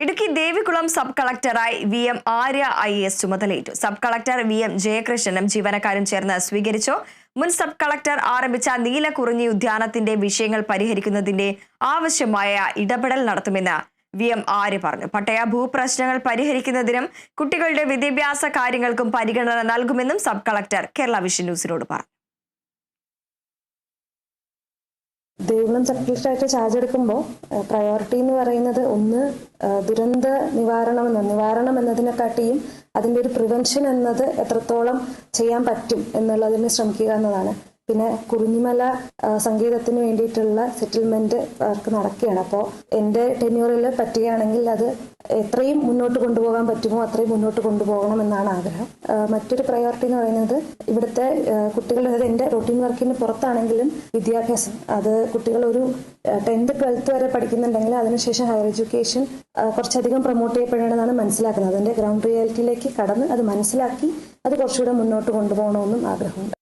Idukki Devikulam sub കളക്ടറായി VM Arya IAS ചുമതലയേറ്റു. Sub collector VM ജയകൃഷ്ണനും ജീവനക്കാരും ചേർന്ന് സ്വീകരിച്ചു. മുൻ സബ് കളക്ടർ ആരംഭിച്ച നീലക്കുറിഞ്ഞി ഉദ്യാനത്തിന്റെ വിഷയങ്ങൾ പരിഹരിക്കുന്നതിന്റെ ആവശ്യമായ ഇടപെടൽ നടത്തുമെന്ന് VM ആര്യ പറഞ്ഞു. പട്ടയ ഭൂപ്രശ്നങ്ങൾ പരിഹരിക്കുന്നതിനും കുട്ടികളുടെ വിദ്യാഭ്യാസ കാര്യങ്ങൾക്കും പരിഗണന നൽകുമെന്നും സബ് കളക്ടർ കേരള വിഷൻ ന്യൂസിനോട് പറഞ്ഞു. ദേവികുളം സബ് കളക്ടറായിട്ട് ചാർജ് എടുക്കുമ്പോൾ പ്രയോറിറ്റി എന്ന് പറയുന്നത് ഒന്ന് ദുരന്ത നിവാരണം എന്നതിനെക്കാട്ടിയും അതിൻ്റെ ഒരു പ്രിവെൻഷൻ എന്നത് എത്രത്തോളം ചെയ്യാൻ പറ്റും എന്നുള്ളതിന് ശ്രമിക്കുക എന്നതാണ്. പിന്നെ കുറിഞ്ഞിമല സംഗീതത്തിന് വേണ്ടിയിട്ടുള്ള സെറ്റിൽമെന്റ് വർക്ക് നടക്കുകയാണ്. അപ്പോൾ എൻ്റെ ടെന്യൂറിൽ പറ്റുകയാണെങ്കിൽ അത് എത്രയും മുന്നോട്ട് കൊണ്ടുപോകാൻ പറ്റുമോ അത്രയും മുന്നോട്ട് കൊണ്ടുപോകണം എന്നാണ് ആഗ്രഹം. മറ്റൊരു പ്രയോറിറ്റി എന്ന് പറയുന്നത് ഇവിടുത്തെ കുട്ടികൾ, അതായത് എൻ്റെ റൊട്ടീൻ വർക്കിന് പുറത്താണെങ്കിലും വിദ്യാഭ്യാസം, അത് കുട്ടികൾ ഒരു 10th 12th വരെ പഠിക്കുന്നുണ്ടെങ്കിൽ അതിനുശേഷം ഹയർ എഡ്യൂക്കേഷൻ കുറച്ചധികം പ്രൊമോട്ട് ചെയ്യപ്പെടേണ്ടതാണ് മനസ്സിലാക്കുന്നത്. അതിൻ്റെ ഗ്രൗണ്ട് റിയാലിറ്റിയിലേക്ക് കടന്ന് അത് മനസ്സിലാക്കി അത് കുറച്ചുകൂടെ മുന്നോട്ട് കൊണ്ടുപോകണമെന്നും ആഗ്രഹമുണ്ട്.